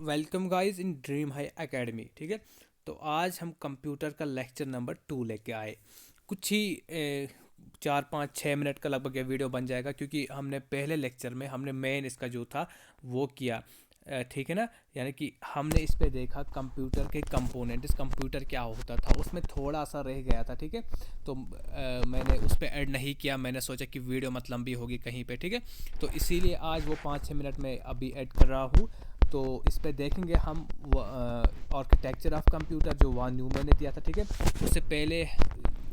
Welcome guys in dream high academy. ठीक है, तो आज हम कंप्यूटर का लेक्चर नंबर 2 लेके आए। कुछ ही 4 5 6 मिनट का लगभग ये वीडियो बन जाएगा, क्योंकि हमने पहले लेक्चर में हमने मेन इसका जो था वो किया। ठीक है ना, यानी कि हमने इस पे देखा कंप्यूटर के कंपोनेंट, इस कंप्यूटर क्या होता था, उसमें थोड़ा सा रह गया था। ठीक है, तो मैंने उस पर ऐड नहीं किया, मैंने सोचा कि वीडियो मत लंबी होगी कहीं पे। ठीक है, तो इसीलिए आज वो 5 6 मिनट में अभी ऐड कर रहा हूँ। तो इस पे देखेंगे हम आर्किटेक्चर ऑफ कंप्यूटर जो वान न्यूमैन ने दिया था। ठीक है, उससे पहले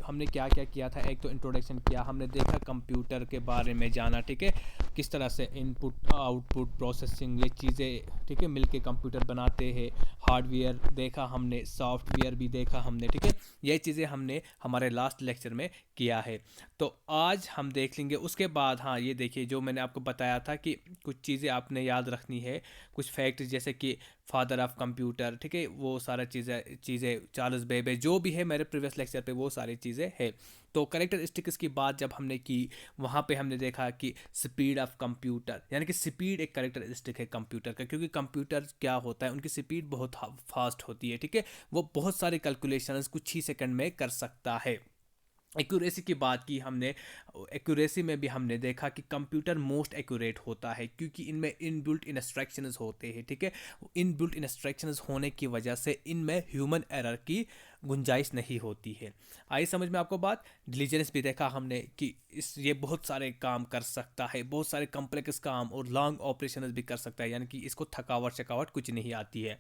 हमने क्या क्या किया था, एक तो इंट्रोडक्शन किया, हमने देखा कंप्यूटर के बारे में जाना। ठीक है, किस तरह से इनपुट आउटपुट प्रोसेसिंग ये चीज़ें, ठीक है, मिलके कंप्यूटर बनाते हैं। हार्डवेयर देखा हमने, सॉफ्टवेयर भी देखा हमने। ठीक है, ये चीज़ें हमने हमारे लास्ट लेक्चर में किया है। तो आज हम देख लेंगे उसके बाद। हाँ, ये देखिए, जो मैंने आपको बताया था कि कुछ चीज़ें आपने याद रखनी है, कुछ फैक्ट जैसे कि फादर ऑफ कंप्यूटर। ठीक है, वो सारा चीज़ें चार्ल्स बेबे जो भी है, मेरे प्रीवियस लेक्चर पे वो सारी चीज़ें है। तो करेक्टरिस्टिक्स की बात जब हमने की, वहाँ पे हमने देखा कि स्पीड ऑफ कंप्यूटर, यानी कि स्पीड एक करेक्टरिस्टिक है कंप्यूटर का, क्योंकि कंप्यूटर क्या होता है, उनकी स्पीड बहुत फास्ट होती है। ठीक है, वो बहुत सारे कैलकुलेशंस कुछ ही सेकंड में कर सकता है। एक्यूरेसी की बात की हमने, एक्यूरेसी में भी हमने देखा कि कंप्यूटर मोस्ट एक्यूरेट होता है, क्योंकि इनमें इनबिल्ट इंस्ट्रक्शंस होते हैं। ठीक है, इनबिल्ट इंस्ट्रक्शंस होने की वजह से इनमें ह्यूमन एरर की गुंजाइश नहीं होती है। आई समझ में आपको बात। डिलीजेंस भी देखा हमने कि ये बहुत सारे काम कर सकता है, बहुत सारे कॉम्प्लेक्स काम और लॉन्ग ऑपरेशन भी कर सकता है, यानी कि इसको थकावट शकावट कुछ नहीं आती है।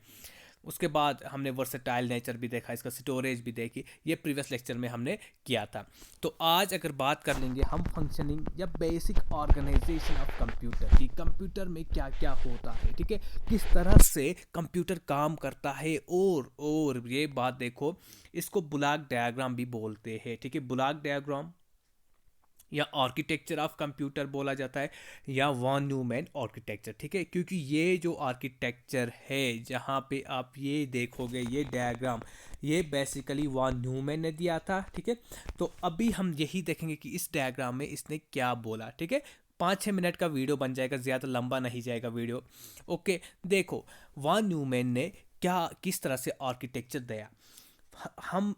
उसके बाद हमने वर्सेटाइल नेचर भी देखा, इसका स्टोरेज भी देखी, ये प्रीवियस लेक्चर में हमने किया था। तो आज अगर बात कर लेंगे हम फंक्शनिंग या बेसिक ऑर्गेनाइजेशन ऑफ कंप्यूटर की, कंप्यूटर में क्या क्या होता है। ठीक है, किस तरह से कंप्यूटर काम करता है। और ये बात देखो, इसको ब्लॉक डायग्राम भी बोलते हैं। ठीक है, ब्लॉक डायग्राम या आर्किटेक्चर ऑफ कंप्यूटर बोला जाता है, या वॉन न्यूमैन आर्किटेक्चर। ठीक है, क्योंकि ये जो आर्किटेक्चर है, जहाँ पे आप ये देखोगे, ये डायग्राम, ये बेसिकली वॉन न्यूमैन ने दिया था। ठीक है, तो अभी हम यही देखेंगे कि इस डायग्राम में इसने क्या बोला। ठीक है, 5 6 मिनट का वीडियो बन जाएगा, ज़्यादा लंबा नहीं जाएगा वीडियो। ओके, देखो वॉन न्यूमैन ने क्या किस तरह से आर्किटेक्चर दिया। हम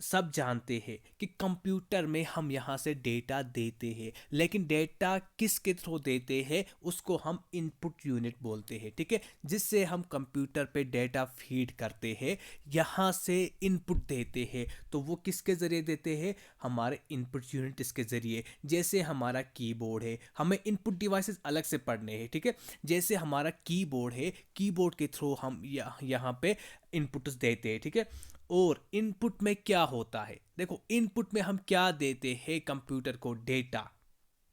सब जानते हैं कि कंप्यूटर में हम यहाँ से डेटा देते हैं, लेकिन डेटा किसके थ्रू देते हैं, उसको हम इनपुट यूनिट बोलते हैं। ठीक है, जिससे हम कंप्यूटर पे डेटा फीड करते हैं, यहाँ से इनपुट देते हैं। तो वो किसके ज़रिए देते हैं, हमारे इनपुट यूनिट इसके ज़रिए। जैसे हमारा कीबोर्ड है, हमें इनपुट डिवाइसेस अलग से पढ़ने हैं। ठीक है, जैसे हमारा कीबोर्ड है, कीबोर्ड के थ्रू हम यहाँ पे इनपुट्स देते हैं। ठीक है, और इनपुट में क्या होता है, देखो इनपुट में हम क्या देते हैं कंप्यूटर को, डेटा।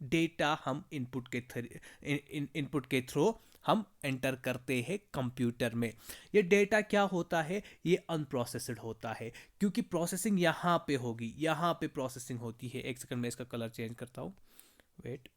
डेटा हम इनपुट के थ्रू हम एंटर करते हैं कंप्यूटर में। ये डेटा क्या होता है, ये अनप्रोसेस्ड होता है, क्योंकि प्रोसेसिंग यहाँ पे होगी, यहाँ पे प्रोसेसिंग होती है। एक सेकंड में इसका कलर चेंज करता हूँ, वेट।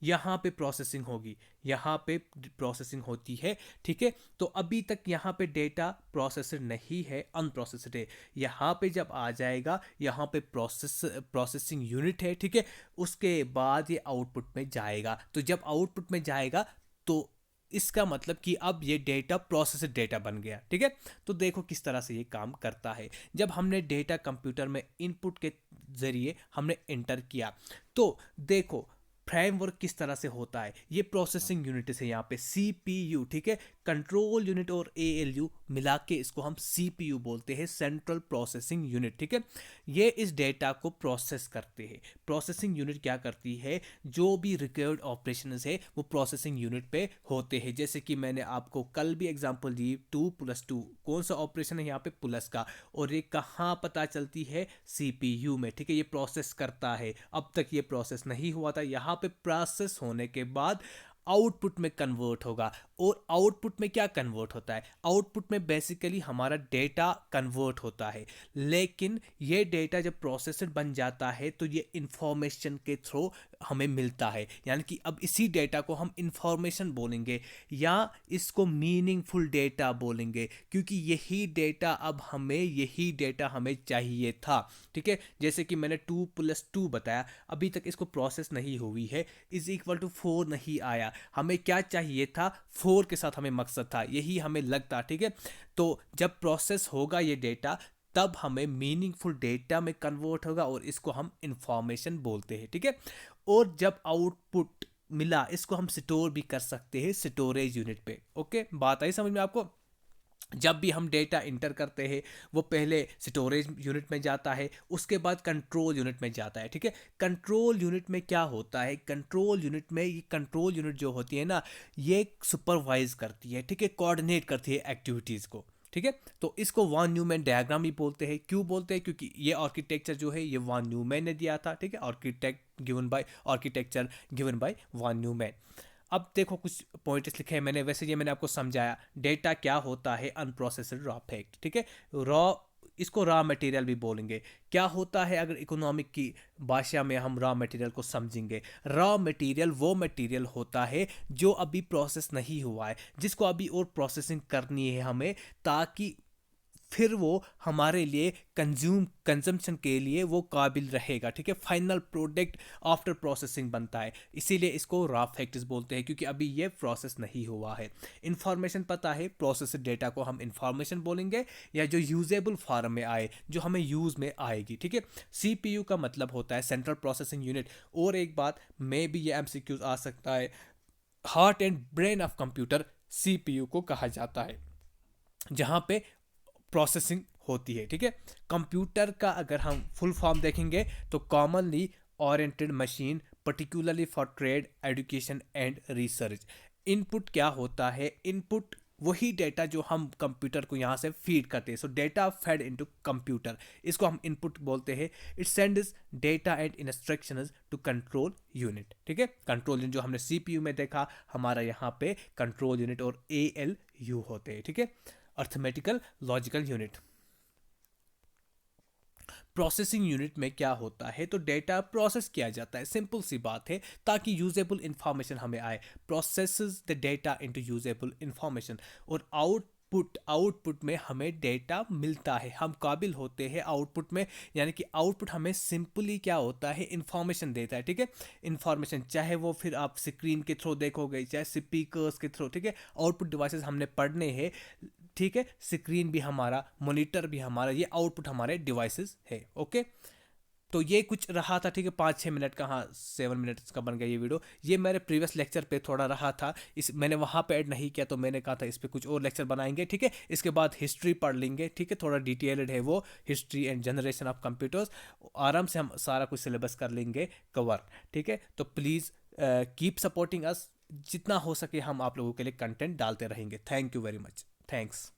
यहाँ पे प्रोसेसिंग होगी, यहाँ पे प्रोसेसिंग होती है। ठीक है, तो अभी तक यहाँ पे डेटा प्रोसेसर नहीं है, अनप्रोसेस्ड है। यहाँ पे जब आ जाएगा, यहाँ पे प्रोसेसिंग यूनिट है। ठीक है, उसके बाद ये आउटपुट में जाएगा। तो जब आउटपुट में जाएगा, तो इसका मतलब कि अब ये डेटा प्रोसेसर डेटा बन गया। ठीक है, तो देखो किस तरह से ये काम करता है। जब हमने डेटा कंप्यूटर में इनपुट के जरिए हमने एंटर किया, तो देखो फ्रेमवर्क किस तरह से होता है। ये प्रोसेसिंग यूनिट है, यहाँ पे सीपीयू। ठीक है, कंट्रोल यूनिट और एएलयू मिला के इसको हम सीपीयू बोलते हैं, सेंट्रल प्रोसेसिंग यूनिट। ठीक है, ये इस डेटा को प्रोसेस करते हैं। प्रोसेसिंग यूनिट क्या करती है, जो भी रिक्वायर्ड ऑपरेशन है वो प्रोसेसिंग यूनिट पे होते हैं। जैसे कि मैंने आपको कल भी एग्जांपल दी, 2+2 कौन सा ऑपरेशन है, यहाँ पे प्लस का, और ये कहाँ पता चलती है, सीपीयू में। ठीक है, ये प्रोसेस करता है। अब तक ये प्रोसेस नहीं हुआ था, यहाँ पे प्रोसेस होने के बाद आउटपुट में कन्वर्ट होगा। और आउटपुट में क्या कन्वर्ट होता है, आउटपुट में बेसिकली हमारा डेटा कन्वर्ट होता है। लेकिन ये डेटा जब प्रोसेसर बन जाता है, तो ये इंफॉर्मेशन के थ्रू हमें मिलता है, यानी कि अब इसी डेटा को हम इंफॉर्मेशन बोलेंगे या इसको मीनिंगफुल डेटा बोलेंगे, क्योंकि यही डेटा हमें चाहिए था। ठीक है, जैसे कि मैंने 2+2 बताया, अभी तक इसको प्रोसेस नहीं हुई है, इज इक्वल टू 4 नहीं आया, हमें क्या चाहिए था, 4 के साथ हमें मकसद था, यही हमें लगता। ठीक है, तो जब प्रोसेस होगा ये डेटा, तब हमें मीनिंगफुल डेटा में कन्वर्ट होगा और इसको हम इंफॉर्मेशन बोलते हैं। ठीक है, और जब आउटपुट मिला, इसको हम स्टोर भी कर सकते हैं स्टोरेज यूनिट पे। ओके, बात आई समझ में आपको? जब भी हम डेटा इंटर करते हैं, वो पहले स्टोरेज यूनिट में जाता है, उसके बाद कंट्रोल यूनिट में जाता है। ठीक है, कंट्रोल यूनिट में क्या होता है, कंट्रोल यूनिट में ये कंट्रोल यूनिट जो होती है ना, ये सुपरवाइज करती है, ठीक है, कोऑर्डिनेट करती है एक्टिविटीज़ को। ठीक है, तो इसको वॉन न्यूमैन डायग्राम भी बोलते हैं। क्यों बोलते हैं? क्योंकि ये आर्किटेक्चर जो है ये वॉन न्यूमैन ने दिया था। ठीक है, architecture given by von Neumann. अब देखो कुछ पॉइंट्स लिखे हैं मैंने, वैसे ये मैंने आपको समझाया डेटा क्या होता है, अनप्रोसेस्ड रॉ फैक्ट। ठीक है, रॉ, इसको रॉ मटेरियल भी बोलेंगे। क्या होता है, अगर इकोनॉमिक की भाषा में हम रॉ मटेरियल को समझेंगे, रॉ मटेरियल वो मटेरियल होता है जो अभी प्रोसेस नहीं हुआ है, जिसको अभी और प्रोसेसिंग करनी है हमें, ताकि फिर वो हमारे लिए कंजम्पशन के लिए वो काबिल रहेगा। ठीक है, फाइनल प्रोडक्ट आफ्टर प्रोसेसिंग बनता है, इसीलिए इसको रॉ फैक्ट्स बोलते हैं, क्योंकि अभी ये प्रोसेस नहीं हुआ है। इंफॉर्मेशन पता है, प्रोसेस्ड डेटा को हम इंफॉर्मेशन बोलेंगे, या जो यूजेबल फॉर्म में आए, जो हमें यूज़ में आएगी। ठीक है, सीपीयू का मतलब होता है सेंट्रल प्रोसेसिंग यूनिट। और एक बात, मे भी ये एमसीक्यूज आ सकता है, heart and brain of computer CPU को कहा जाता है, जहाँ पे प्रोसेसिंग होती है। ठीक है, कंप्यूटर का अगर हम फुल फॉर्म देखेंगे तो commonly oriented machine, particularly for trade, education and research. Input क्या होता है? इनपुट वही डेटा जो हम कंप्यूटर को यहाँ से फीड करते हैं, so data fed into computer, इसको हम इनपुट बोलते हैं। It sends data and instructions to control unit. ठीक है, कंट्रोल यूनिट जो हमने सीपीयू में देखा, हमारा यहाँ पे कंट्रोल यूनिट और एएलयू होते हैं। ठीक है, arithmetical logical unit. Processing unit में क्या होता है, तो डेटा प्रोसेस किया जाता है, सिंपल सी बात है, ताकि यूजेबल इंफॉर्मेशन हमें आए। Processes the data into usable information. और आउटपुट में हमें डेटा मिलता है, हम काबिल होते हैं आउटपुट में, यानी कि आउटपुट हमें सिंपली क्या होता है, इंफॉर्मेशन देता है। ठीक है, इंफॉर्मेशन चाहे वो फिर आप स्क्रीन के थ्रू देखोगे, चाहे स्पीकर्स के थ्रू। ठीक है, आउटपुट डिवाइसेस हमने पढ़ने हैं। ठीक है, स्क्रीन भी हमारा, मॉनिटर भी हमारा, ये आउटपुट हमारे डिवाइसेस है। ओके, तो ये कुछ रहा था। ठीक है, 5-6 मिनट का, हाँ 7 मिनट का बन गया ये वीडियो। ये मेरे प्रीवियस लेक्चर पे थोड़ा रहा था, इस मैंने वहाँ पे ऐड नहीं किया, तो मैंने कहा था इस पे कुछ और लेक्चर बनाएंगे। ठीक है, इसके बाद हिस्ट्री पढ़ लेंगे। ठीक है, थोड़ा डिटेल्ड है वो, history and generation of computers, आराम से हम सारा कुछ सिलेबस कर लेंगे कवर। ठीक है, तो प्लीज़ कीप सपोर्टिंग अस, जितना हो सके हम आप लोगों के लिए कंटेंट डालते रहेंगे। Thank you very much, thanks.